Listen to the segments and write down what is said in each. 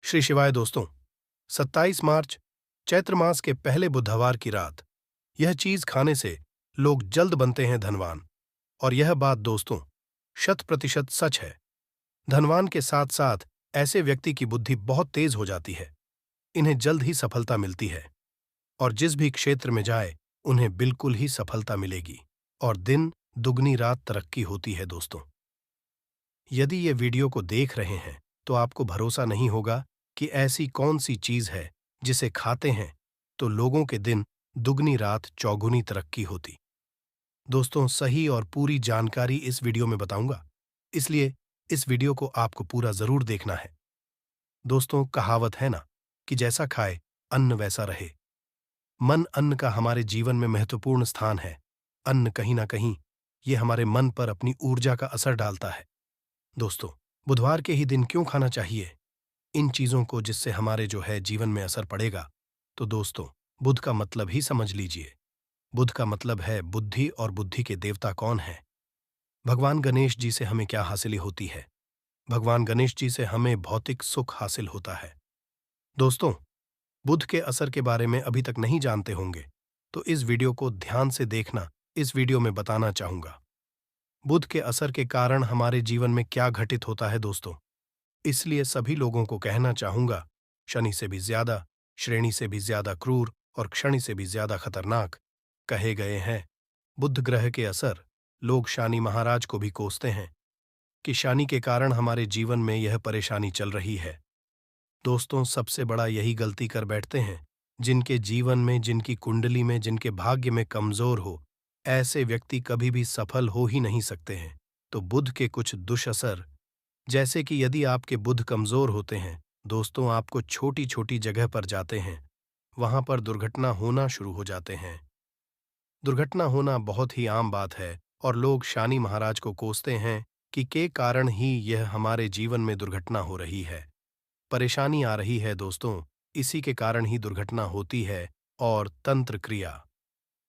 श्री शिवाय दोस्तों। 27 मार्च चैत्र मास के पहले बुधवार की रात यह चीज खाने से लोग जल्द बनते हैं धनवान। और यह बात दोस्तों 100% सच है। धनवान के साथ साथ ऐसे व्यक्ति की बुद्धि बहुत तेज हो जाती है। इन्हें जल्द ही सफलता मिलती है और जिस भी क्षेत्र में जाए उन्हें बिल्कुल ही सफलता मिलेगी और दिन दुगनी रात तरक्की होती है दोस्तों। यदि ये वीडियो को देख रहे हैं तो आपको भरोसा नहीं होगा कि ऐसी कौन सी चीज है जिसे खाते हैं तो लोगों के दिन दुगनी रात चौगुनी तरक्की होती। दोस्तों सही और पूरी जानकारी इस वीडियो में बताऊंगा, इसलिए इस वीडियो को आपको पूरा जरूर देखना है। दोस्तों कहावत है ना कि जैसा खाए अन्न वैसा रहे। मन अन्न का हमारे जीवन में महत्वपूर्ण स्थान है। अन्न कहीं ना कहीं ये हमारे मन पर अपनी ऊर्जा का असर डालता है। दोस्तों बुधवार के ही दिन क्यों खाना चाहिए इन चीजों को जिससे हमारे जो है जीवन में असर पड़ेगा? तो दोस्तों बुध का मतलब ही समझ लीजिए। बुध का मतलब है बुद्धि और बुद्धि के देवता कौन है? भगवान गणेश जी से हमें क्या हासिल होती है? भगवान गणेश जी से हमें भौतिक सुख हासिल होता है। दोस्तों बुध के असर के बारे में अभी तक नहीं जानते होंगे तो इस वीडियो को ध्यान से देखना। इस वीडियो में बताना चाहूंगा बुध के असर के कारण हमारे जीवन में क्या घटित होता है दोस्तों। इसलिए सभी लोगों को कहना चाहूंगा, शनि से भी ज्यादा, श्रेणी से भी ज्यादा क्रूर और क्षणि से भी ज्यादा खतरनाक कहे गए हैं बुध ग्रह के असर। लोग शनि महाराज को भी कोसते हैं कि शनि के कारण हमारे जीवन में यह परेशानी चल रही है। दोस्तों सबसे बड़ा यही गलती कर बैठते हैं जिनके जीवन में, जिनकी कुंडली में, जिनके भाग्य में कमजोर हो, ऐसे व्यक्ति कभी भी सफल हो ही नहीं सकते हैं। तो बुध के कुछ दुष्असर, जैसे कि यदि आपके बुध कमजोर होते हैं दोस्तों, आपको छोटी छोटी जगह पर जाते हैं वहां पर दुर्घटना होना शुरू हो जाते हैं। दुर्घटना होना बहुत ही आम बात है और लोग शनि महाराज को कोसते हैं कि के कारण ही यह हमारे जीवन में दुर्घटना हो रही है, परेशानी आ रही है दोस्तों, इसी के कारण ही दुर्घटना होती है। और तंत्र क्रिया,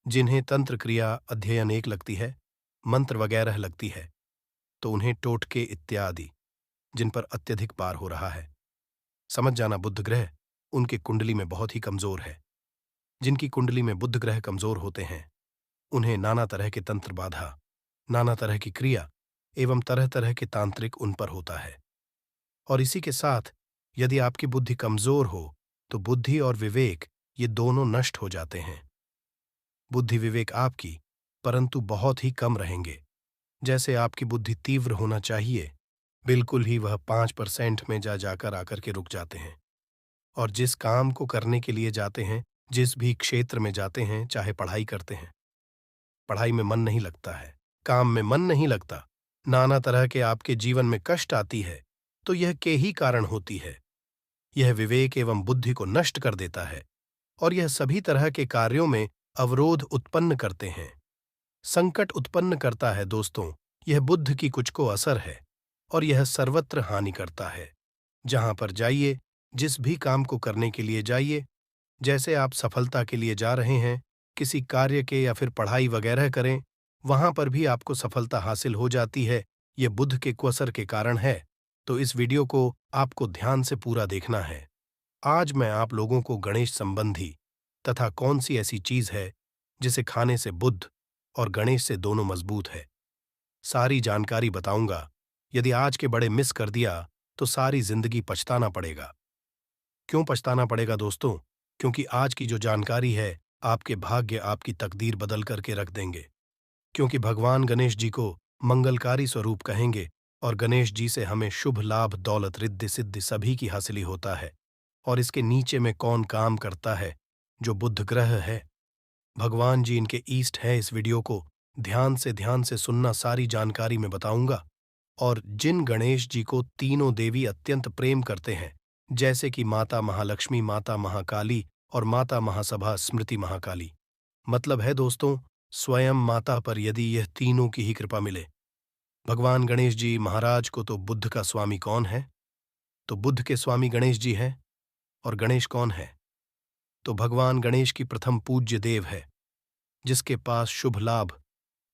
जिन्हें तंत्र क्रिया अध्ययन एक लगती है, मंत्र वगैरह लगती है, तो उन्हें टोटके इत्यादि जिन पर अत्यधिक पार हो रहा है, समझ जाना बुध ग्रह उनके कुंडली में बहुत ही कमजोर है। जिनकी कुंडली में बुध ग्रह कमजोर होते हैं उन्हें नाना तरह के तंत्र बाधा, नाना तरह की क्रिया एवं तरह तरह के तांत्रिक उन पर होता है। और इसी के साथ यदि आपकी बुद्धि कमजोर हो तो बुद्धि और विवेक ये दोनों नष्ट हो जाते हैं। बुद्धि विवेक आपकी परंतु बहुत ही कम रहेंगे। जैसे आपकी बुद्धि तीव्र होना चाहिए, बिल्कुल ही वह 5% में जाकर आकर के रुक जाते हैं। और जिस काम को करने के लिए जाते हैं, जिस भी क्षेत्र में जाते हैं, चाहे पढ़ाई करते हैं, पढ़ाई में मन नहीं लगता है, काम में मन नहीं लगता, नाना तरह के आपके जीवन में कष्ट आती है, तो यह के ही कारण होती है। यह विवेक एवं बुद्धि को नष्ट कर देता है और यह सभी तरह के कार्यों में अवरोध उत्पन्न करते हैं, संकट उत्पन्न करता है। दोस्तों यह बुद्ध की कुछ को असर है और यह सर्वत्र हानि करता है। जहां पर जाइए, जिस भी काम को करने के लिए जाइए, जैसे आप सफलता के लिए जा रहे हैं, किसी कार्य के या फिर पढ़ाई वगैरह करें, वहां पर भी आपको सफलता हासिल हो जाती है। ये बुध के कुअसर के कारण है। तो इस वीडियो को आपको ध्यान से पूरा देखना है। आज मैं आप लोगों को गणेश संबंधी तथा कौन सी ऐसी चीज है जिसे खाने से बुध और गणेश से दोनों मजबूत है, सारी जानकारी बताऊंगा। यदि आज के बड़े मिस कर दिया तो सारी जिंदगी पछताना पड़ेगा। क्यों पछताना पड़ेगा दोस्तों? क्योंकि आज की जो जानकारी है आपके भाग्य, आपकी तकदीर बदल करके रख देंगे। क्योंकि भगवान गणेश जी को मंगलकारी स्वरूप कहेंगे और गणेश जी से हमें शुभ लाभ, दौलत, रिद्धि सिद्धि सभी की हासिली होता है। और इसके नीचे में कौन काम करता है? जो बुध ग्रह है, भगवान जी इनके ईस्ट है। इस वीडियो को ध्यान से सुनना, सारी जानकारी मैं बताऊंगा। और जिन गणेश जी को तीनों देवी अत्यंत प्रेम करते हैं, जैसे कि माता महालक्ष्मी, माता महाकाली और माता महासभा स्मृति महाकाली, मतलब है दोस्तों स्वयं माता पर यदि यह तीनों की ही कृपा मिले। भगवान गणेश जी महाराज को तो बुद्ध का स्वामी कौन है? तो बुद्ध के स्वामी गणेश जी हैं। और गणेश कौन है? तो भगवान गणेश की प्रथम पूज्य देव है, जिसके पास शुभ लाभ,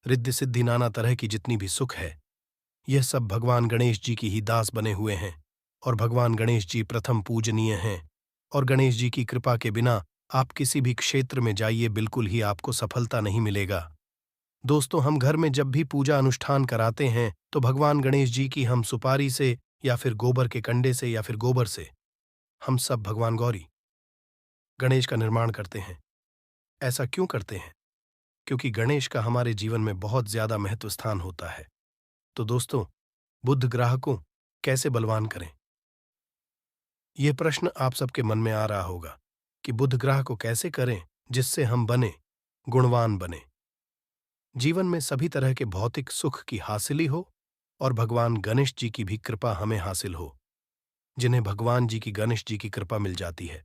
रिद्धि सिद्धि, नाना तरह की जितनी भी सुख है, यह सब भगवान गणेश जी की ही दास बने हुए हैं। और भगवान गणेश जी प्रथम पूजनीय हैं। और गणेश जी की कृपा के बिना आप किसी भी क्षेत्र में जाइए, बिल्कुल ही आपको सफलता नहीं मिलेगा। दोस्तों, हम घर में जब भी पूजा अनुष्ठान कराते हैं तो भगवान गणेश जी की हम सुपारी से या फिर गोबर के कंडे से या फिर गोबर से हम सब भगवान गौरी गणेश का निर्माण करते हैं। ऐसा क्यों करते हैं? क्योंकि गणेश का हमारे जीवन में बहुत ज्यादा महत्व स्थान होता है। तो दोस्तों, बुध ग्रह को कैसे बलवान करें? यह प्रश्न आप सबके मन में आ रहा होगा कि बुध ग्रह को कैसे करें जिससे हम बने गुणवान बने, जीवन में सभी तरह के भौतिक सुख की हासिली हो और भगवान गणेश जी की भी कृपा हमें हासिल हो। जिन्हें भगवान जी की गणेश जी की कृपा मिल जाती है,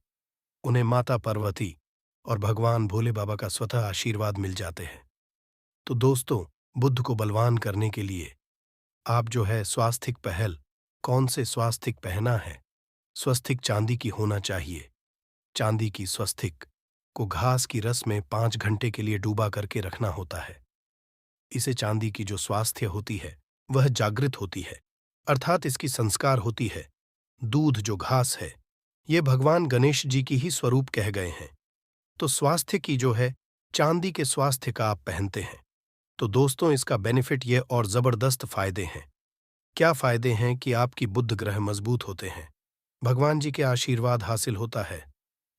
उन्हें माता पार्वती और भगवान भोले बाबा का स्वतः आशीर्वाद मिल जाते हैं। तो दोस्तों, बुद्ध को बलवान करने के लिए आप जो है स्वास्थिक पहल, कौन से स्वास्थिक पहना है? स्वस्तिक चांदी की होना चाहिए। चांदी की स्वस्तिक को घास की रस में 5 घंटे के लिए डूबा करके रखना होता है। इसे चांदी की जो स्वास्थ्य होती है वह जागृत होती है, अर्थात इसकी संस्कार होती है। दूध जो घास है, ये भगवान गणेश जी की ही स्वरूप कह गए हैं। तो स्वास्थ्य की जो है चांदी के स्वास्थ्य का आप पहनते हैं। तो दोस्तों, इसका बेनिफिट ये और जबरदस्त फायदे हैं। क्या फायदे हैं कि आपकी बुध ग्रह मजबूत होते हैं, भगवान जी के आशीर्वाद हासिल होता है,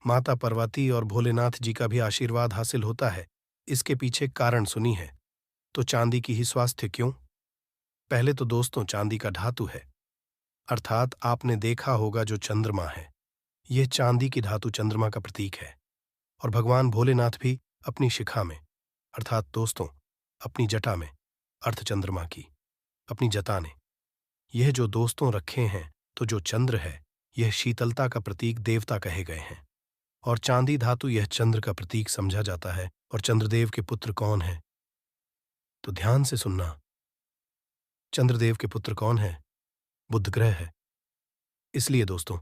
माता पार्वती और भोलेनाथ जी का भी आशीर्वाद हासिल होता है। इसके पीछे कारण सुनी है। तो चांदी की ही स्वास्थ्य क्यों? पहले तो दोस्तों, चांदी का धातु है, अर्थात आपने देखा होगा जो चंद्रमा है, यह चांदी की धातु चंद्रमा का प्रतीक है। और भगवान भोलेनाथ भी अपनी शिखा में, अर्थात दोस्तों अपनी जटा में, अर्धचंद्रमा की अपनी जटा ने यह जो दोस्तों रखे हैं, तो जो चंद्र है यह शीतलता का प्रतीक देवता कहे गए हैं। और चांदी धातु यह चंद्र का प्रतीक समझा जाता है। और चंद्रदेव के पुत्र कौन है? तो ध्यान से सुनना, चंद्रदेव के पुत्र कौन है? बुध ग्रह है। इसलिए दोस्तों,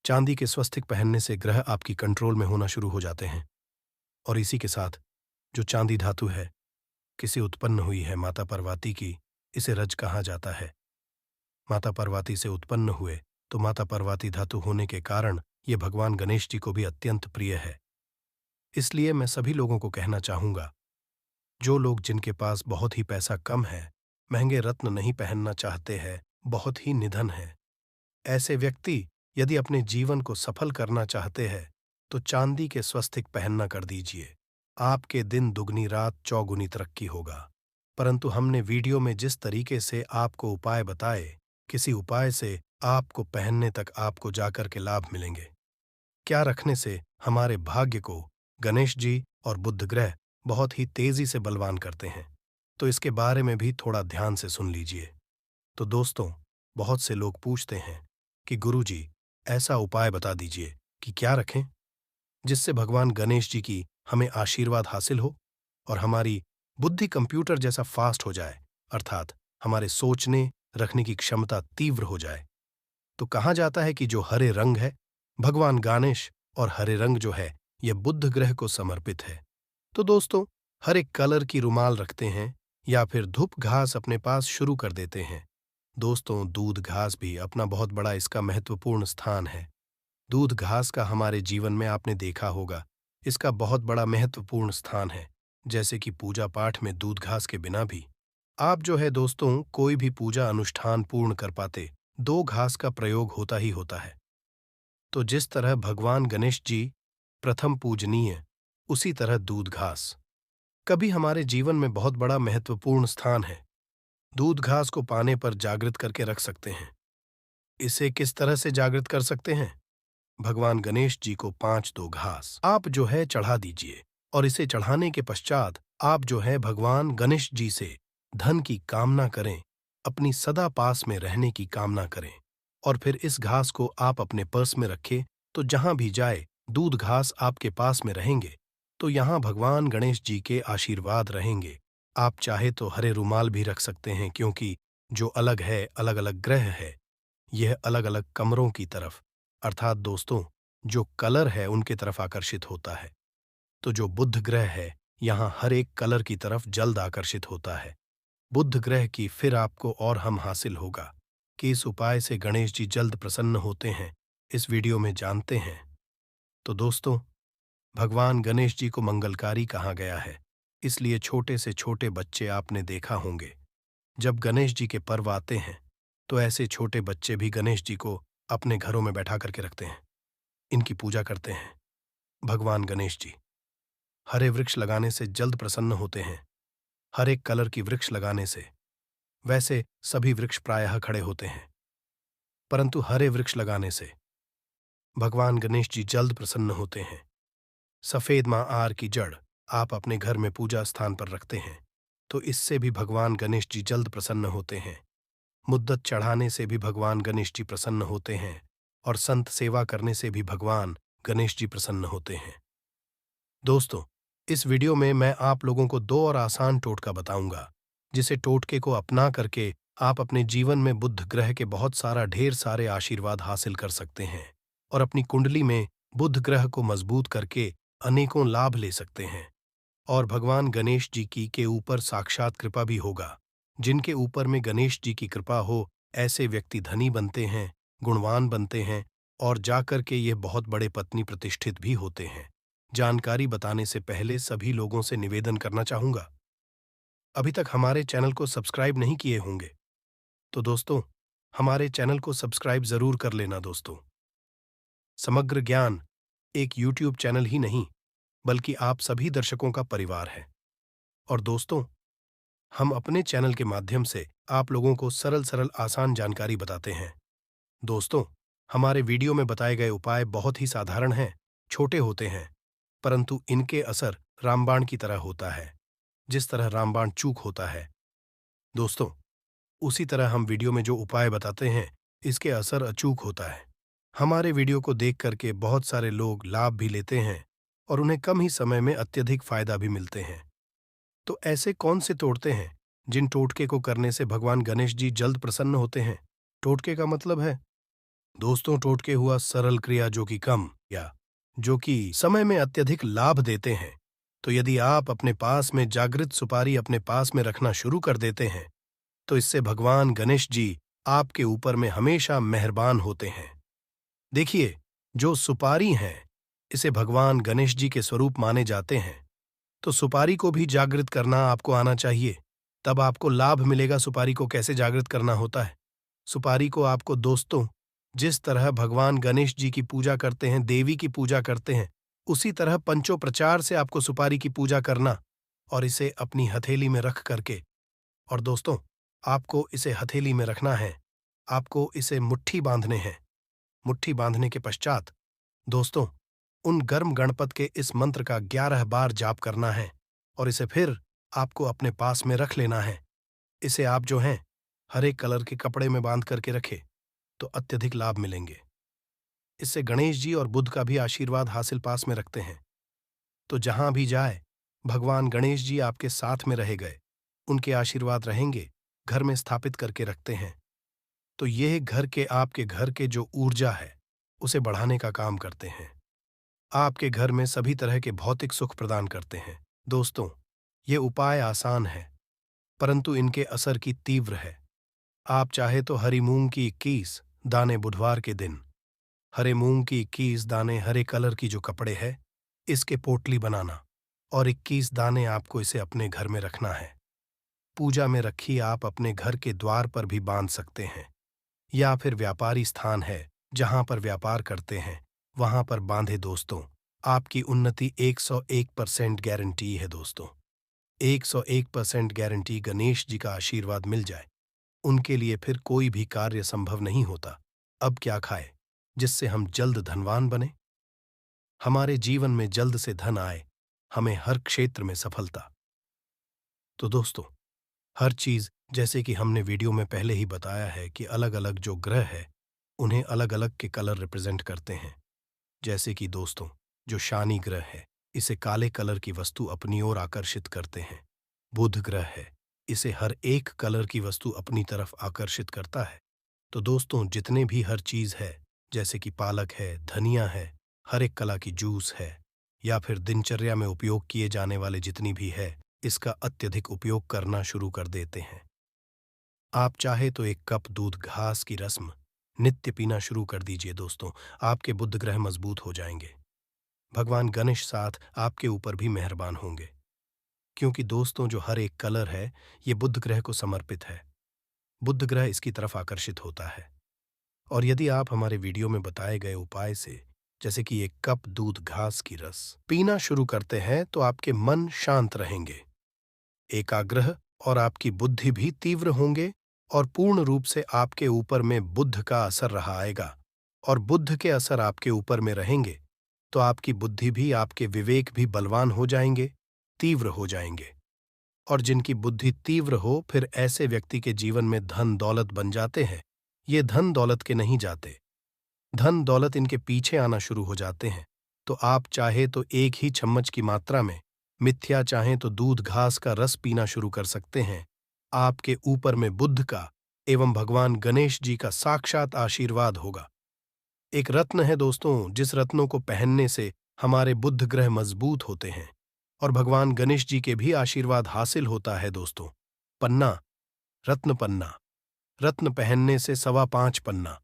चांदी के स्वस्तिक पहनने से ग्रह आपकी कंट्रोल में होना शुरू हो जाते हैं। और इसी के साथ जो चांदी धातु है, किसे उत्पन्न हुई है माता पार्वती की, इसे रज कहा जाता है। माता पार्वती से उत्पन्न हुए, तो माता पार्वती धातु होने के कारण ये भगवान गणेश जी को भी अत्यंत प्रिय है। इसलिए मैं सभी लोगों को कहना चाहूंगा, जो लोग जिनके पास बहुत ही पैसा कम है, महंगे रत्न नहीं पहनना चाहते हैं, बहुत ही निधन है, ऐसे व्यक्ति यदि अपने जीवन को सफल करना चाहते हैं तो चांदी के स्वस्तिक पहनना कर दीजिए। आपके दिन दुगनी रात चौगुनी तरक्की होगा। परंतु हमने वीडियो में जिस तरीके से आपको उपाय बताए, किसी उपाय से आपको पहनने तक आपको जाकर के लाभ मिलेंगे। क्या रखने से हमारे भाग्य को गणेश जी और बुध ग्रह बहुत ही तेजी से बलवान करते हैं, तो इसके बारे में भी थोड़ा ध्यान से सुन लीजिए। तो दोस्तों, बहुत से लोग पूछते हैं कि गुरुजी ऐसा उपाय बता दीजिए कि क्या रखें जिससे भगवान गणेश जी की हमें आशीर्वाद हासिल हो और हमारी बुद्धि कंप्यूटर जैसा फास्ट हो जाए, अर्थात हमारे सोचने रखने की क्षमता तीव्र हो जाए। तो कहा जाता है कि जो हरे रंग है भगवान गणेश, और हरे रंग जो है यह बुध ग्रह को समर्पित है। तो दोस्तों, हर एक कलर की रुमाल रखते हैं या फिर धूप घास अपने पास शुरू कर देते हैं। दोस्तों, दूध घास भी अपना बहुत बड़ा इसका महत्वपूर्ण स्थान है। दूध घास का हमारे जीवन में आपने देखा होगा, इसका बहुत बड़ा महत्वपूर्ण स्थान है। जैसे कि पूजा पाठ में दूध घास के बिना भी आप जो है दोस्तों कोई भी पूजा अनुष्ठान पूर्ण कर पाते, 2 घास का प्रयोग होता ही होता है। तो जिस तरह भगवान गणेश जी प्रथम पूजनीय, उसी तरह दूध घास कभी हमारे जीवन में बहुत बड़ा महत्वपूर्ण स्थान है। दूध घास को पाने पर जागृत करके रख सकते हैं। इसे किस तरह से जागृत कर सकते हैं? भगवान गणेश जी को 5 घास आप जो है चढ़ा दीजिए, और इसे चढ़ाने के पश्चात आप जो है भगवान गणेश जी से धन की कामना करें, अपनी सदा पास में रहने की कामना करें। और फिर इस घास को आप अपने पर्स में रखें, तो जहां भी जाए दूध घास आपके पास में रहेंगे, तो यहां भगवान गणेश जी के आशीर्वाद रहेंगे। आप चाहे तो हरे रुमाल भी रख सकते हैं, क्योंकि जो अलग है, अलग अलग ग्रह है, यह अलग अलग कमरों की तरफ, अर्थात दोस्तों जो कलर है उनके तरफ आकर्षित होता है। तो जो बुध ग्रह है यहाँ हर एक कलर की तरफ जल्द आकर्षित होता है। बुध ग्रह की फिर आपको और हम हासिल होगा। कि इस उपाय से गणेश जी जल्द प्रसन्न होते हैं, इस वीडियो में जानते हैं। तो दोस्तों, भगवान गणेश जी को मंगलकारी कहा गया है, इसलिए छोटे से छोटे बच्चे आपने देखा होंगे। जब गणेश जी के पर्व आते हैं, तो ऐसे छोटे बच्चे भी गणेश जी को अपने घरों में बैठा करके रखते हैं, इनकी पूजा करते हैं। भगवान गणेश जी हरे वृक्ष लगाने से जल्द प्रसन्न होते हैं। हर एक कलर की वृक्ष लगाने से, वैसे सभी वृक्ष प्रायः खड़े होते हैं, परंतु हरे वृक्ष लगाने से भगवान गणेश जी जल्द प्रसन्न होते हैं। सफेद मां आर की जड़ आप अपने घर में पूजा स्थान पर रखते हैं, तो इससे भी भगवान गणेश जी जल्द प्रसन्न होते हैं। मुद्दत चढ़ाने से भी भगवान गणेश जी प्रसन्न होते हैं, और संत सेवा करने से भी भगवान गणेश जी प्रसन्न होते हैं। दोस्तों, इस वीडियो में मैं आप लोगों को 2 और आसान टोटका बताऊंगा, जिसे टोटके को अपना करके आप अपने जीवन में बुध ग्रह के बहुत सारा ढेर सारे आशीर्वाद हासिल कर सकते हैं और अपनी कुंडली में बुध ग्रह को मजबूत करके अनेकों लाभ ले सकते हैं। और भगवान गणेश जी की के ऊपर साक्षात कृपा भी होगा। जिनके ऊपर में गणेश जी की कृपा हो, ऐसे व्यक्ति धनी बनते हैं, गुणवान बनते हैं और जाकर के ये बहुत बड़े पत्नी प्रतिष्ठित भी होते हैं। जानकारी बताने से पहले सभी लोगों से निवेदन करना चाहूंगा, अभी तक हमारे चैनल को सब्सक्राइब नहीं किए होंगे तो दोस्तों, हमारे चैनल को सब्सक्राइब जरूर कर लेना। दोस्तों, समग्र ज्ञान एक यूट्यूब चैनल ही नहीं, बल्कि आप सभी दर्शकों का परिवार है। और दोस्तों, हम अपने चैनल के माध्यम से आप लोगों को सरल सरल आसान जानकारी बताते हैं। दोस्तों, हमारे वीडियो में बताए गए उपाय बहुत ही साधारण हैं, छोटे होते हैं, परंतु इनके असर रामबाण की तरह होता है। जिस तरह रामबाण चूक होता है, दोस्तों, उसी तरह हम वीडियो में जो उपाय बताते हैं, इसके असर अचूक होता है। हमारे वीडियो को देख करके बहुत सारे लोग लाभ भी लेते हैं और उन्हें कम ही समय में अत्यधिक फायदा भी मिलते हैं। तो ऐसे कौन से टोटके हैं जिन टोटके को करने से भगवान गणेश जी जल्द प्रसन्न होते हैं? टोटके का मतलब है, दोस्तों, टोटके हुआ सरल क्रिया जो कि कम या जो कि समय में अत्यधिक लाभ देते हैं। तो यदि आप अपने पास में जागृत सुपारी अपने पास में रखना शुरू कर देते हैं, तो इससे भगवान गणेश जी आपके ऊपर में हमेशा मेहरबान होते हैं। देखिए, जो सुपारी हैं, इसे भगवान गणेश जी के स्वरूप माने जाते हैं, तो सुपारी को भी जागृत करना आपको आना चाहिए, तब आपको लाभ मिलेगा। सुपारी को कैसे जागृत करना होता है? सुपारी को आपको, दोस्तों, जिस तरह भगवान गणेश जी की पूजा करते हैं, देवी की पूजा करते हैं, उसी तरह पंचोपचार से आपको सुपारी की पूजा करना और इसे अपनी हथेली में रख करके, और दोस्तों, आपको इसे हथेली में रखना है, आपको इसे मुट्ठी बांधने हैं। मुट्ठी बांधने के पश्चात, दोस्तों, उन गर्म गणपत के इस मंत्र का 11 बार जाप करना है और इसे फिर आपको अपने पास में रख लेना है। इसे आप जो हैं, हरे कलर के कपड़े में बांध करके रखें, तो अत्यधिक लाभ मिलेंगे। इससे गणेश जी और बुध का भी आशीर्वाद हासिल पास में रखते हैं। तो जहां भी जाए, भगवान गणेश जी आपके साथ में रहे गए, उनके आशीर्वाद रहेंगे, घर में स्थापित करके रखते हैं। तो यह घर के, आपके घर के जो ऊर्जा है, उसे बढ़ाने का काम करते हैं। आपके घर में सभी तरह के भौतिक सुख प्रदान करते हैं। दोस्तों, ये उपाय आसान है, परंतु इनके असर की तीव्र है। आप चाहे तो हरी मूंग की 21 दाने बुधवार के दिन, हरे मूंग की 21 दाने हरे कलर की जो कपड़े है, इसके पोटली बनाना और 21 दाने आपको इसे अपने घर में रखना है। पूजा में रखी आप अपने घर के द्वार पर भी बांध सकते हैं, या फिर व्यापारी स्थान है जहां पर व्यापार करते हैं, वहां पर बांधे। दोस्तों, आपकी उन्नति 101% गारंटी है। दोस्तों, 101% गारंटी। गणेश जी का आशीर्वाद मिल जाए, उनके लिए फिर कोई भी कार्य संभव नहीं होता। अब क्या खाए जिससे हम जल्द धनवान बने, हमारे जीवन में जल्द से धन आए, हमें हर क्षेत्र में सफलता। तो दोस्तों, हर चीज, जैसे कि हमने वीडियो में पहले ही बताया है कि अलग अलग जो ग्रह है, उन्हें अलग अलग के कलर रिप्रेजेंट करते हैं। जैसे कि दोस्तों, जो शनि ग्रह है, इसे काले कलर की वस्तु अपनी ओर आकर्षित करते हैं। बुध ग्रह है, इसे हर एक कलर की वस्तु अपनी तरफ आकर्षित करता है। तो दोस्तों, जितने भी हर चीज है, जैसे कि पालक है, धनिया है, हर एक कला की जूस है, या फिर दिनचर्या में उपयोग किए जाने वाले जितनी भी है, इसका अत्यधिक उपयोग करना शुरू कर देते हैं। आप चाहे तो एक कप दूध घास की रस्म नित्य पीना शुरू कर दीजिए दोस्तों। आपके बुध ग्रह मजबूत हो जाएंगे। भगवान गणेश साथ आपके ऊपर भी मेहरबान होंगे, क्योंकि दोस्तों जो हर एक कलर है ये बुध ग्रह को समर्पित है। बुध ग्रह इसकी तरफ आकर्षित होता है। और यदि आप हमारे वीडियो में बताए गए उपाय से, जैसे कि एक कप दूध घास की रस पीना शुरू करते हैं, तो आपके मन शांत रहेंगे, एकाग्रह और आपकी बुद्धि भी तीव्र होंगे, और पूर्ण रूप से आपके ऊपर में बुद्ध का असर रहा आएगा। और बुद्ध के असर आपके ऊपर में रहेंगे तो आपकी बुद्धि भी, आपके विवेक भी बलवान हो जाएंगे, तीव्र हो जाएंगे। और जिनकी बुद्धि तीव्र हो, फिर ऐसे व्यक्ति के जीवन में धन दौलत बन जाते हैं। ये धन दौलत के नहीं जाते, धन दौलत इनके पीछे आना शुरू हो जाते हैं। तो आप चाहे तो एक ही चम्मच की मात्रा में, मिथ्या चाहें तो दूध घास का रस पीना शुरू कर सकते हैं। आपके ऊपर में बुद्ध का एवं भगवान गणेश जी का साक्षात आशीर्वाद होगा। एक रत्न है दोस्तों, जिस रत्नों को पहनने से हमारे बुध ग्रह मजबूत होते हैं और भगवान गणेश जी के भी आशीर्वाद हासिल होता है दोस्तों। पन्ना, रत्न पन्ना। रत्न पहनने से 5.25 पन्ना।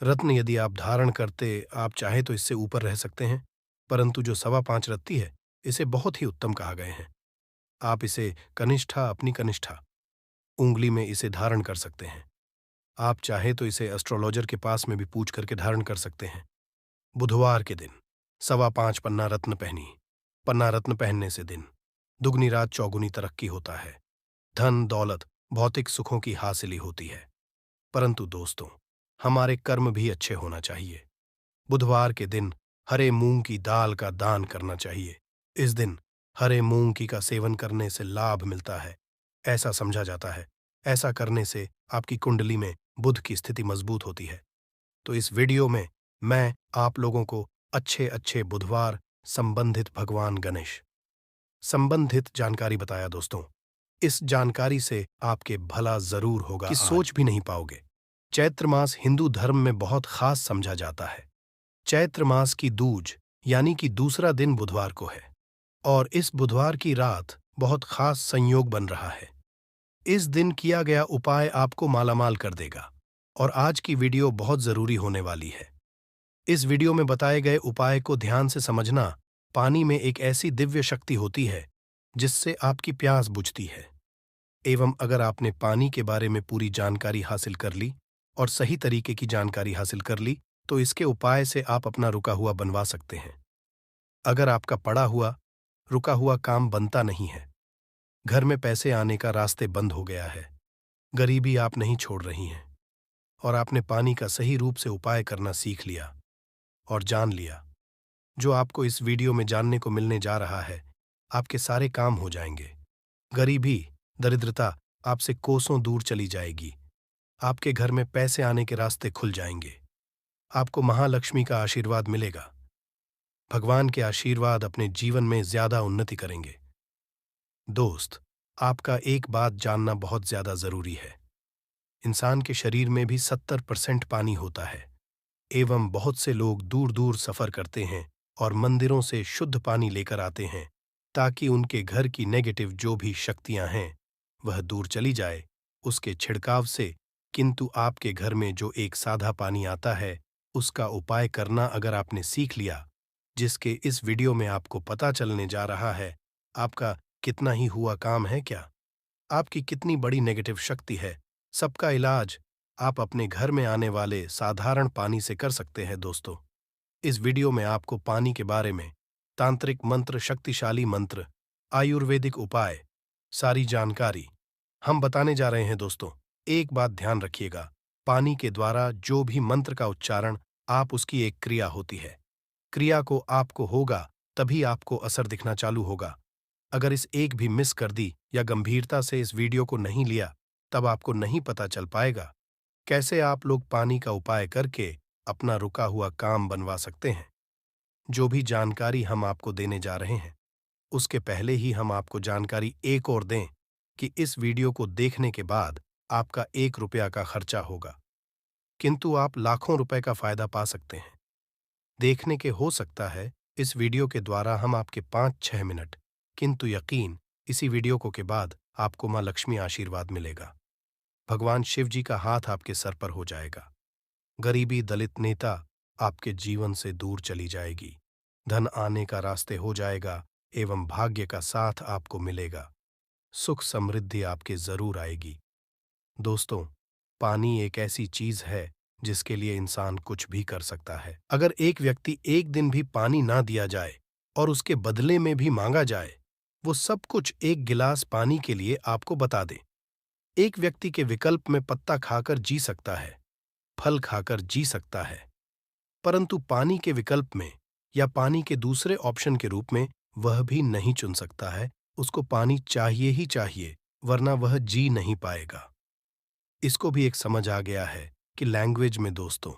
रत्न यदि आप धारण करते, आप चाहे तो इससे ऊपर रह सकते हैं, परंतु जो 5.25 रत्ती है, इसे बहुत ही उत्तम कहा गए हैं। आप इसे कनिष्ठा, अपनी कनिष्ठा उंगली में इसे धारण कर सकते हैं। आप चाहे तो इसे एस्ट्रोलॉजर के पास में भी पूछ करके धारण कर सकते हैं। बुधवार के दिन 5.25 पन्ना रत्न पहनी। पन्ना रत्न पहनने से दिन दुगनी रात चौगुनी तरक्की होता है। धन दौलत भौतिक सुखों की हासिली होती है। परंतु दोस्तों, हमारे कर्म भी अच्छे होना चाहिए। बुधवार के दिन हरे मूंग की दाल का दान करना चाहिए। इस दिन हरे मूंग की का सेवन करने से लाभ मिलता है, ऐसा समझा जाता है। ऐसा करने से आपकी कुंडली में बुध की स्थिति मजबूत होती है। तो इस वीडियो में मैं आप लोगों को अच्छे अच्छे बुधवार संबंधित भगवान गणेश संबंधित जानकारी बताया दोस्तों। इस जानकारी से आपके भला जरूर होगा कि सोच भी नहीं पाओगे। चैत्र मास हिंदू धर्म में बहुत खास समझा जाता है। चैत्र मास की दूज यानी कि दूसरा दिन बुधवार को है, और इस बुधवार की रात बहुत खास संयोग बन रहा है। इस दिन किया गया उपाय आपको मालामाल कर देगा, और आज की वीडियो बहुत जरूरी होने वाली है। इस वीडियो में बताए गए उपाय को ध्यान से समझना। पानी में एक ऐसी दिव्य शक्ति होती है जिससे आपकी प्यास बुझती है। एवं अगर आपने पानी के बारे में पूरी जानकारी हासिल कर ली और सही तरीके की जानकारी हासिल कर ली, तो इसके उपाय से आप अपना रुका हुआ बनवा सकते हैं। अगर आपका पड़ा हुआ रुका हुआ काम बनता नहीं है, घर में पैसे आने का रास्ते बंद हो गया है, गरीबी आप नहीं छोड़ रही हैं, और आपने पानी का सही रूप से उपाय करना सीख लिया और जान लिया, जो आपको इस वीडियो में जानने को मिलने जा रहा है, आपके सारे काम हो जाएंगे। गरीबी, दरिद्रता आपसे कोसों दूर चली जाएगी। आपके घर में पैसे आने के रास्ते खुल जाएंगे। आपको महालक्ष्मी का आशीर्वाद मिलेगा। भगवान के आशीर्वाद अपने जीवन में ज्यादा उन्नति करेंगे। दोस्त, आपका एक बात जानना बहुत ज्यादा जरूरी है। इंसान के शरीर में भी 70% पानी होता है, एवं बहुत से लोग दूर दूर सफर करते हैं और मंदिरों से शुद्ध पानी लेकर आते हैं, ताकि उनके घर की नेगेटिव जो भी शक्तियां हैं वह दूर चली जाए उसके छिड़काव से। किंतु आपके घर में जो एक सादा पानी आता है, उसका उपाय करना अगर आपने सीख लिया, जिसके इस वीडियो में आपको पता चलने जा रहा है, आपका कितना ही हुआ काम है क्या, आपकी कितनी बड़ी नेगेटिव शक्ति है, सबका इलाज आप अपने घर में आने वाले साधारण पानी से कर सकते हैं। दोस्तों, इस वीडियो में आपको पानी के बारे में तांत्रिक मंत्र, शक्तिशाली मंत्र, आयुर्वेदिक उपाय, सारी जानकारी हम बताने जा रहे हैं। दोस्तों, एक बात ध्यान रखिएगा, पानी के द्वारा जो भी मंत्र का उच्चारण, आप उसकी एक क्रिया होती है। क्रिया को आपको होगा तभी आपको असर दिखना चालू होगा। अगर इस एक भी मिस कर दी या गंभीरता से इस वीडियो को नहीं लिया, तब आपको नहीं पता चल पाएगा कैसे आप लोग पानी का उपाय करके अपना रुका हुआ काम बनवा सकते हैं। जो भी जानकारी हम आपको देने जा रहे हैं, उसके पहले ही हम आपको जानकारी एक और दें कि इस वीडियो को देखने के बाद आपका 1 रुपया का खर्चा होगा, किंतु आप लाखों रुपए का फायदा पा सकते हैं। देखने के हो सकता है इस वीडियो के द्वारा हम आपके 5-6 मिनट, किंतु यकीन, इसी वीडियो को के बाद आपको मां लक्ष्मी आशीर्वाद मिलेगा। भगवान शिव जी का हाथ आपके सर पर हो जाएगा। गरीबी दलित नेता आपके जीवन से दूर चली जाएगी। धन आने का रास्ते हो जाएगा एवं भाग्य का साथ आपको मिलेगा। सुख समृद्धि आपके जरूर आएगी। दोस्तों, पानी एक ऐसी चीज है जिसके लिए इंसान कुछ भी कर सकता है। अगर एक व्यक्ति एक दिन भी पानी ना दिया जाए और उसके बदले में भी मांगा जाए, वो सब कुछ एक गिलास पानी के लिए आपको बता दे। एक व्यक्ति के विकल्प में पत्ता खाकर जी सकता है, फल खाकर जी सकता है, परंतु पानी के विकल्प में या पानी के दूसरे ऑप्शन के रूप में वह भी नहीं चुन सकता है। उसको पानी चाहिए ही चाहिए, वरना वह जी नहीं पाएगा। इसको भी एक समझ आ गया है कि लैंग्वेज में दोस्तों,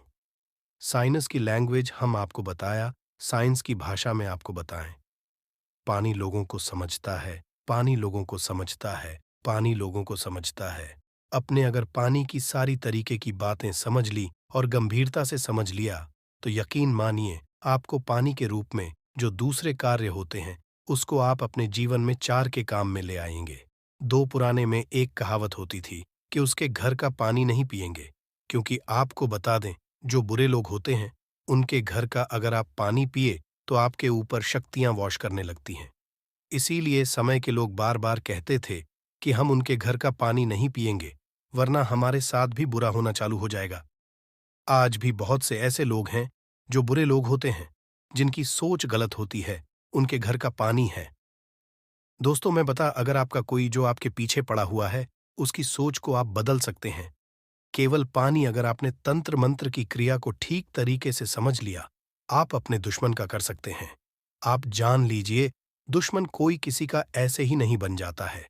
साइंस की लैंग्वेज हम आपको बताया, साइंस की भाषा में आपको बताएं। पानी लोगों को समझता है, पानी लोगों को समझता है, पानी लोगों को समझता है। अपने अगर पानी की सारी तरीके की बातें समझ ली और गंभीरता से समझ लिया, तो यकीन मानिए आपको पानी के रूप में जो दूसरे कार्य होते हैं, उसको आप अपने जीवन में चार के काम में ले आएंगे। दो पुराने में एक कहावत होती थी कि उसके घर का पानी नहीं पिएंगे, क्योंकि आपको बता दें, जो बुरे लोग होते हैं, उनके घर का अगर आप पानी पिए तो आपके ऊपर शक्तियां वॉश करने लगती हैं। इसीलिए समय के लोग बार बार कहते थे कि हम उनके घर का पानी नहीं पिएंगे, वरना हमारे साथ भी बुरा होना चालू हो जाएगा। आज भी बहुत से ऐसे लोग हैं जो बुरे लोग होते हैं, जिनकी सोच गलत होती है, उनके घर का पानी है। दोस्तों, मैं बता, अगर आपका कोई जो आपके पीछे पड़ा हुआ है, उसकी सोच को आप बदल सकते हैं। केवल पानी, अगर आपने तंत्र मंत्र की क्रिया को ठीक तरीके से समझ लिया, आप अपने दुश्मन का कर सकते हैं। आप जान लीजिए, दुश्मन कोई किसी का ऐसे ही नहीं बन जाता है।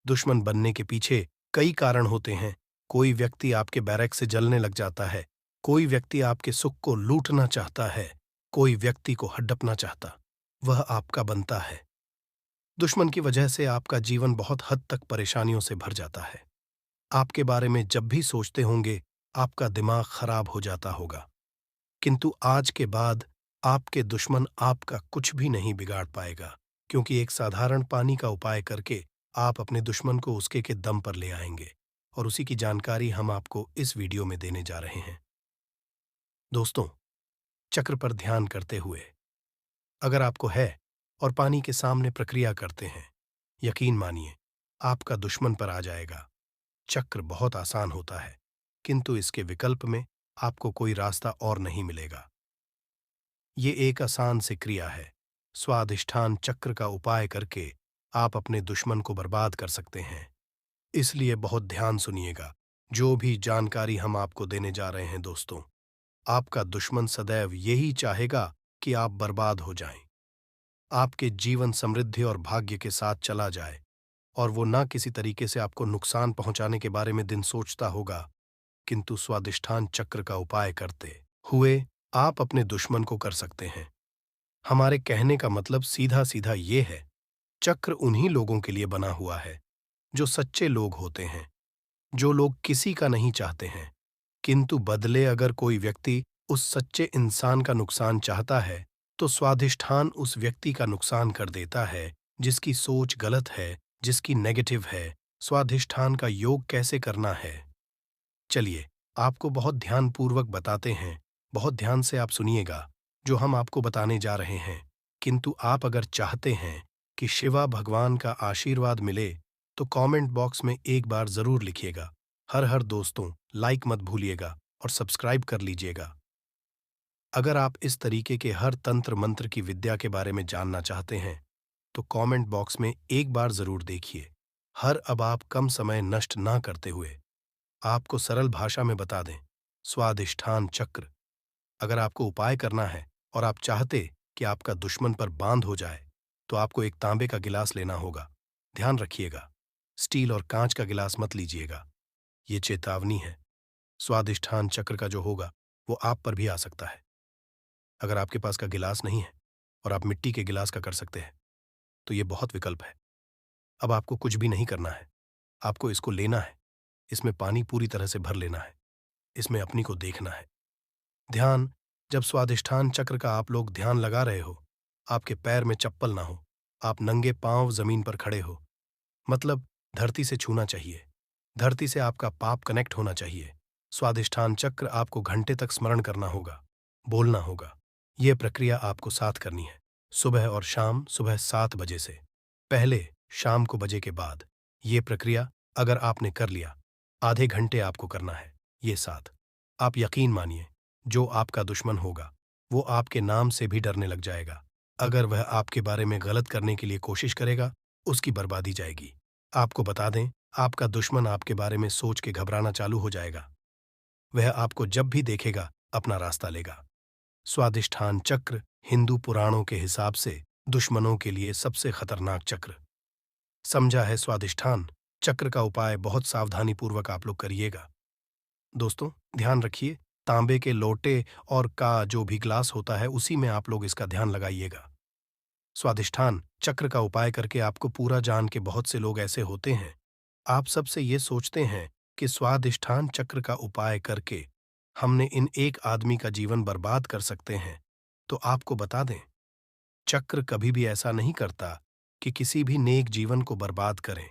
दुश्मन बनने के पीछे कई कारण होते हैं। कोई व्यक्ति आपके बैरक से जलने लग जाता है, कोई व्यक्ति आपके सुख को लूटना चाहता है, कोई व्यक्ति को हड़पना चाहता, वह आपका बनता है। दुश्मन की वजह से आपका जीवन बहुत हद तक परेशानियों से भर जाता है। आपके बारे में जब भी सोचते होंगे, आपका दिमाग खराब हो जाता होगा। किंतु आज के बाद आपके दुश्मन आपका कुछ भी नहीं बिगाड़ पाएगा, क्योंकि एक साधारण पानी का उपाय करके आप अपने दुश्मन को उसके के दम पर ले आएंगे, और उसी की जानकारी हम आपको इस वीडियो में देने जा रहे हैं। दोस्तों, चक्र पर ध्यान करते हुए अगर आपको है और पानी के सामने प्रक्रिया करते हैं, यकीन मानिए आपका दुश्मन पर आ जाएगा। चक्र बहुत आसान होता है, किंतु इसके विकल्प में आपको कोई रास्ता और नहीं मिलेगा। ये एक आसान सी क्रिया है। स्वाधिष्ठान चक्र का उपाय करके आप अपने दुश्मन को बर्बाद कर सकते हैं। इसलिए बहुत ध्यान सुनिएगा। जो भी जानकारी हम आपको देने जा रहे हैं दोस्तों, आपका दुश्मन सदैव यही चाहेगा कि आप बर्बाद हो जाएं। आपके जीवन समृद्धि और भाग्य के साथ चला जाए, और वो ना किसी तरीके से आपको नुकसान पहुंचाने के बारे में दिन सोचता होगा, किंतु स्वादिष्ठान चक्र का उपाय करते हुए आप अपने दुश्मन को कर सकते हैं। हमारे कहने का मतलब सीधा सीधा ये है, चक्र उन्हीं लोगों के लिए बना हुआ है जो सच्चे लोग होते हैं, जो लोग किसी का नहीं चाहते हैं, किंतु बदले अगर कोई व्यक्ति उस सच्चे इंसान का नुकसान चाहता है, तो स्वाधिष्ठान उस व्यक्ति का नुकसान कर देता है जिसकी सोच गलत है, जिसकी नेगेटिव है। स्वाधिष्ठान का योग कैसे करना है, चलिए आपको बहुत ध्यानपूर्वक बताते हैं। बहुत ध्यान से आप सुनिएगा जो हम आपको बताने जा रहे हैं। किंतु आप अगर चाहते हैं कि शिवा भगवान का आशीर्वाद मिले, तो कमेंट बॉक्स में एक बार जरूर लिखिएगा। हर हर दोस्तों, लाइक मत भूलिएगा और सब्सक्राइब कर लीजिएगा। अगर आप इस तरीके के हर तंत्र मंत्र की विद्या के बारे में जानना चाहते हैं, तो कमेंट बॉक्स में एक बार जरूर देखिए। अब आप कम समय नष्ट ना करते हुए आपको सरल भाषा में बता दें, स्वाधिष्ठान चक्र अगर आपको उपाय करना है और आप चाहते कि आपका दुश्मन पर बांध हो जाए, तो आपको एक तांबे का गिलास लेना होगा। ध्यान रखिएगा, स्टील और कांच का गिलास मत लीजिएगा। ये चेतावनी है। स्वाधिष्ठान चक्र का जो होगा वो आप पर भी आ सकता है। अगर आपके पास का गिलास नहीं है और आप मिट्टी के गिलास का कर सकते हैं, तो ये बहुत विकल्प है। अब आपको कुछ भी नहीं करना है, आपको इसको लेना है, इसमें पानी पूरी तरह से भर लेना है, इसमें अपनी को देखना है। ध्यान, जब स्वाधिष्ठान चक्र का आप लोग ध्यान लगा रहे हो, आपके पैर में चप्पल ना हो, आप नंगे पांव जमीन पर खड़े हो, मतलब धरती से छूना चाहिए। धरती से आपका पाप कनेक्ट होना चाहिए। स्वादिष्ठान चक्र आपको घंटे तक स्मरण करना होगा, बोलना होगा। यह प्रक्रिया आपको साथ करनी है, सुबह और शाम, सुबह 7 बजे से पहले, शाम को बजे के बाद। ये प्रक्रिया अगर आपने कर लिया, आधे घंटे आपको करना है ये साथ। आप यकीन मानिए, जो आपका दुश्मन होगा वो आपके नाम से भी डरने लग जाएगा। अगर वह आपके बारे में गलत करने के लिए कोशिश करेगा, उसकी बर्बादी जाएगी। आपको बता दें, आपका दुश्मन आपके बारे में सोच के घबराना चालू हो जाएगा। वह आपको जब भी देखेगा अपना रास्ता लेगा। स्वादिष्ठान चक्र हिंदू पुराणों के हिसाब से दुश्मनों के लिए सबसे खतरनाक चक्र समझा है। स्वादिष्ठान चक्र का उपाय बहुत सावधानी पूर्वक आप लोग करिएगा। दोस्तों, ध्यान रखिए, तांबे के लोटे और का जो भी ग्लास होता है उसी में आप लोग इसका ध्यान लगाइएगा। स्वादिष्ठान चक्र का उपाय करके आपको पूरा जान के बहुत से लोग ऐसे होते हैं, आप सबसे ये सोचते हैं कि स्वादिष्ठान चक्र का उपाय करके हमने इन एक आदमी का जीवन बर्बाद कर सकते हैं। तो आपको बता दें, चक्र कभी भी ऐसा नहीं करता कि किसी भी नेक जीवन को बर्बाद करें।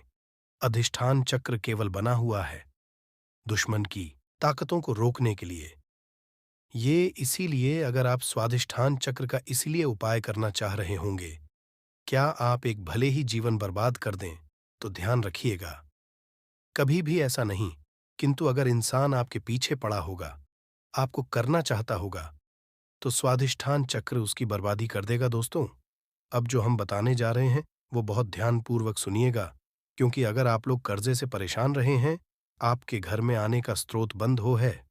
अधिष्ठान चक्र केवल बना हुआ है दुश्मन की ताकतों को रोकने के लिए। ये इसीलिए अगर आप स्वादिष्ठान चक्र का इसलिए उपाय करना चाह रहे होंगे, क्या आप एक भले ही जीवन बर्बाद कर दें, तो ध्यान रखिएगा, कभी भी ऐसा नहीं। किंतु अगर इंसान आपके पीछे पड़ा होगा, आपको करना चाहता होगा, तो स्वादिष्ठान चक्र उसकी बर्बादी कर देगा। दोस्तों, अब जो हम बताने जा रहे हैं वो बहुत ध्यानपूर्वक सुनिएगा, क्योंकि अगर आप लोग कर्जे से परेशान रहे हैं, आपके घर में आने का स्रोत बंद हो है,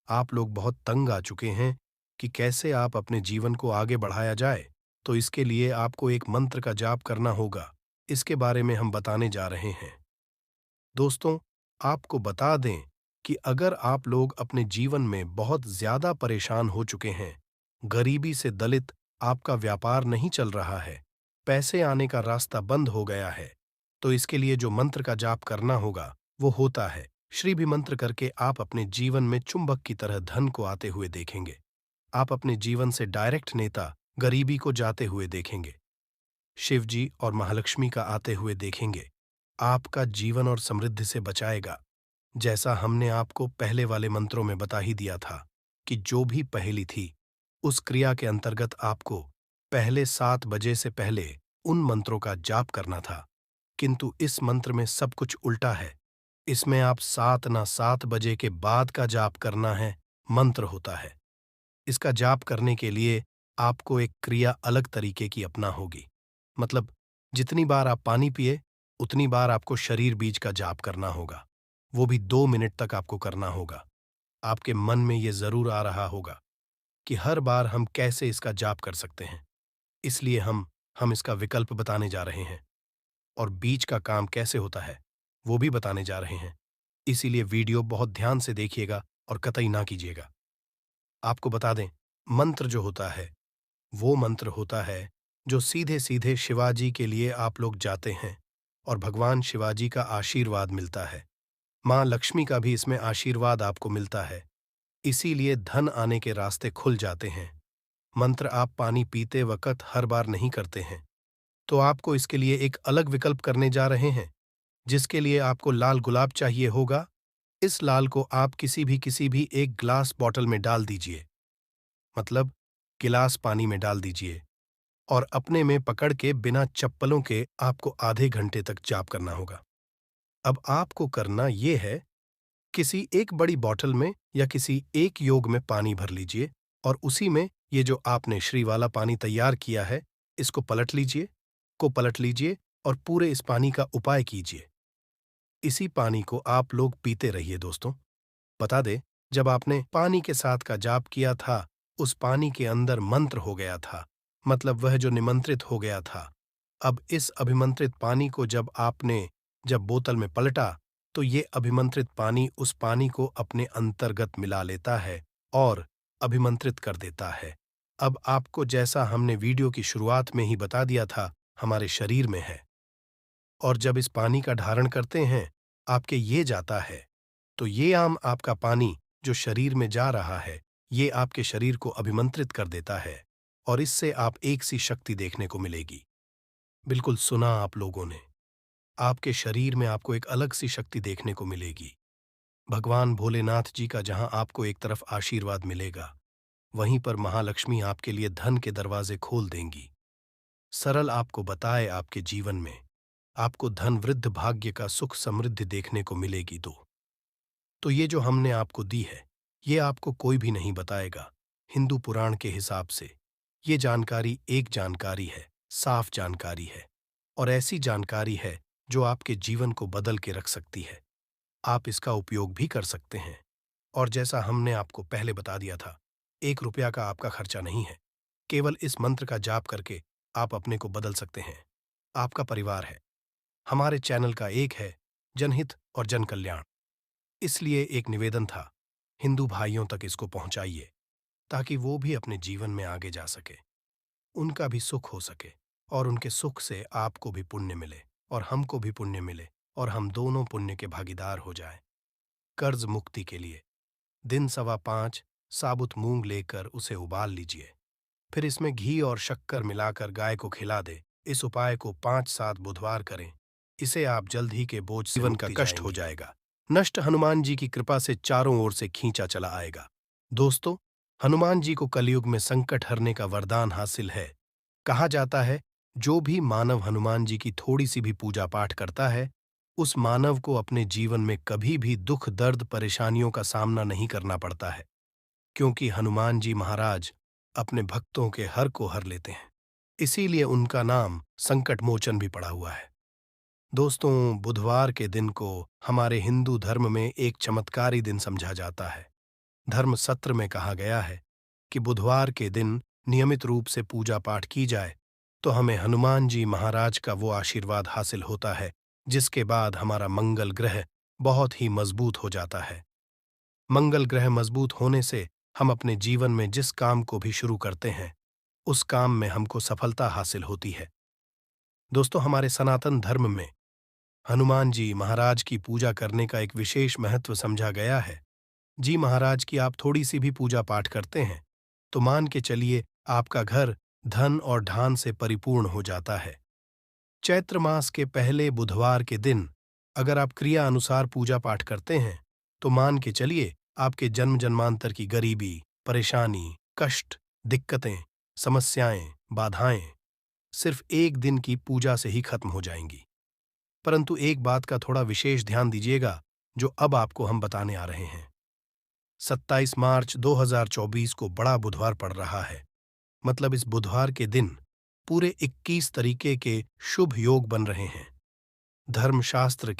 आप लोग बहुत तंग आ चुके हैं कि कैसे आप अपने जीवन को आगे बढ़ाया जाए, तो इसके लिए आपको एक मंत्र का जाप करना होगा। इसके बारे में हम बताने जा रहे हैं। दोस्तों, आपको बता दें कि अगर आप लोग अपने जीवन में बहुत ज्यादा परेशान हो चुके हैं, गरीबी से दलित, आपका व्यापार नहीं चल रहा है, पैसे आने का रास्ता बंद हो गया है, तो इसके लिए जो मंत्र का जाप करना होगा वो होता है श्री भी मंत्र करके आप अपने जीवन में चुंबक की तरह धन को आते हुए देखेंगे। आप अपने जीवन से डायरेक्ट नेता गरीबी को जाते हुए देखेंगे, शिव जी और महालक्ष्मी का आते हुए देखेंगे। आपका जीवन और समृद्धि से बचाएगा। जैसा हमने आपको पहले वाले मंत्रों में बता ही दिया था कि जो भी पहेली थी, उस क्रिया के अंतर्गत आपको पहले 7 बजे से पहले उन मंत्रों का जाप करना था। किंतु इस मंत्र में सब कुछ उल्टा है। इसमें आप 7 ना 7 बजे के बाद का जाप करना है, मंत्र होता है। इसका जाप करने के लिए आपको एक क्रिया अलग तरीके की अपना होगी। मतलब, जितनी बार आप पानी पिए, उतनी बार आपको शरीर बीज का जाप करना होगा। वो भी 2 मिनट तक आपको करना होगा। आपके मन में ये जरूर आ रहा होगा कि हर बार हम कैसे इसका जाप कर सकते हैं, इसलिए हम इसका विकल्प बताने जा रहे हैं, और बीज का काम कैसे होता है वो भी बताने जा रहे हैं। इसीलिए वीडियो बहुत ध्यान से देखिएगा और कतई ना कीजिएगा। आपको बता दें, मंत्र जो होता है वो मंत्र होता है जो सीधे सीधे शिवाजी के लिए आप लोग जाते हैं और भगवान शिवाजी का आशीर्वाद मिलता है। माँ लक्ष्मी का भी इसमें आशीर्वाद आपको मिलता है, इसीलिए धन आने के रास्ते खुल जाते हैं। मंत्र आप पानी पीते वक्त हर बार नहीं करते हैं, तो आपको इसके लिए एक अलग विकल्प करने जा रहे हैं, जिसके लिए आपको लाल गुलाब चाहिए होगा। इस लाल को आप किसी भी एक ग्लास बॉटल में डाल दीजिए, मतलब गिलास पानी में डाल दीजिए, और अपने में पकड़ के बिना चप्पलों के आपको आधे घंटे तक जाप करना होगा। अब आपको करना ये है, किसी एक बड़ी बॉटल में या किसी एक योग में पानी भर लीजिए और उसी में ये जो आपने श्री वाला पानी तैयार किया है, इसको पलट लीजिए और पूरे इस पानी का उपाय कीजिए। इसी पानी को आप लोग पीते रहिए। दोस्तों, बता दे, जब आपने पानी के साथ का जाप किया था, उस पानी के अंदर मंत्र हो गया था, मतलब वह जो निमंत्रित हो गया था। अब इस अभिमंत्रित पानी को जब बोतल में पलटा, तो ये अभिमंत्रित पानी उस पानी को अपने अंतर्गत मिला लेता है और अभिमंत्रित कर देता है। अब आपको, जैसा हमने वीडियो की शुरुआत में ही बता दिया था, हमारे शरीर में है, और जब इस पानी का धारण करते हैं, आपके ये जाता है, तो ये आम आपका पानी जो शरीर में जा रहा है, ये आपके शरीर को अभिमंत्रित कर देता है और इससे आप एक सी शक्ति देखने को मिलेगी। बिल्कुल सुना आप लोगों ने। आपके शरीर में आपको एक अलग सी शक्ति देखने को मिलेगी। भगवान भोलेनाथ जी का जहां आपको एक तरफ आशीर्वाद मिलेगा, वहीं पर महालक्ष्मी आपके लिए धन के दरवाजे खोल देंगी। सरल आपको बताए आपके जीवन में आपको धन वृद्ध भाग्य का सुख समृद्धि देखने को मिलेगी। तो ये जो हमने आपको दी है, ये आपको कोई भी नहीं बताएगा। हिंदू पुराण के हिसाब से ये जानकारी एक जानकारी है, साफ जानकारी है, और ऐसी जानकारी है जो आपके जीवन को बदल के रख सकती है। आप इसका उपयोग भी कर सकते हैं। और जैसा हमने आपको पहले बता दिया था, 1 रुपया का आपका खर्चा नहीं है। केवल इस मंत्र का जाप करके आप अपने को बदल सकते हैं। आपका परिवार है। हमारे चैनल का एक है जनहित और जन कल्याण। इसलिए एक निवेदन था, हिंदू भाइयों तक इसको पहुंचाइए, ताकि वो भी अपने जीवन में आगे जा सके, उनका भी सुख हो सके, और उनके सुख से आपको भी पुण्य मिले और हमको भी पुण्य मिले, और हम दोनों पुण्य के भागीदार हो जाएं। कर्ज मुक्ति के लिए दिन 5:15 साबुत मूंग लेकर उसे उबाल लीजिए, फिर इसमें घी और शक्कर मिलाकर गाय को खिला दे। इस उपाय को 5-7 बुधवार करें। इसे आप जल्द ही के बोझ से जीवन का कष्ट हो जाएगा। नष्ट हनुमान जी की कृपा से चारों ओर से खींचा चला आएगा। दोस्तों, हनुमान जी को कलयुग में संकट हरने का वरदान हासिल है। कहा जाता है, जो भी मानव हनुमान जी की थोड़ी सी भी पूजा पाठ करता है, उस मानव को अपने जीवन में कभी भी दुख दर्द परेशानियों का सामना नहीं करना पड़ता है, क्योंकि हनुमान जी महाराज अपने भक्तों के हर को हर लेते हैं। इसीलिए उनका नाम संकट मोचन भी पड़ा हुआ है। दोस्तों, बुधवार के दिन को हमारे हिंदू धर्म में एक चमत्कारी दिन समझा जाता है। धर्म सत्र में कहा गया है कि बुधवार के दिन नियमित रूप से पूजा पाठ की जाए तो हमें हनुमान जी महाराज का वो आशीर्वाद हासिल होता है, जिसके बाद हमारा मंगल ग्रह बहुत ही मजबूत हो जाता है। मंगल ग्रह मजबूत होने से हम अपने जीवन में जिस काम को भी शुरू करते हैं, उस काम में हमको सफलता हासिल होती है। दोस्तों, हमारे सनातन धर्म में हनुमान जी महाराज की पूजा करने का एक विशेष महत्व समझा गया है। जी महाराज की आप थोड़ी सी भी पूजा पाठ करते हैं, तो मान के चलिए आपका घर धन और धान से परिपूर्ण हो जाता है। चैत्र मास के पहले बुधवार के दिन अगर आप क्रिया अनुसार पूजा पाठ करते हैं, तो मान के चलिए आपके जन्म जन्मांतर की गरीबी, परेशानी, कष्ट, दिक्कतें, समस्याएं, बाधाएं सिर्फ एक दिन की पूजा से ही खत्म हो जाएंगी। परंतु एक बात का थोड़ा विशेष ध्यान दीजिएगा, जो अब आपको हम बताने आ रहे हैं। 27 मार्च 2024 को बड़ा बुधवार पड़ रहा है। मतलब इस बुधवार के दिन पूरे 21 तरीके के शुभ योग बन रहे हैं। धर्मशास्त्र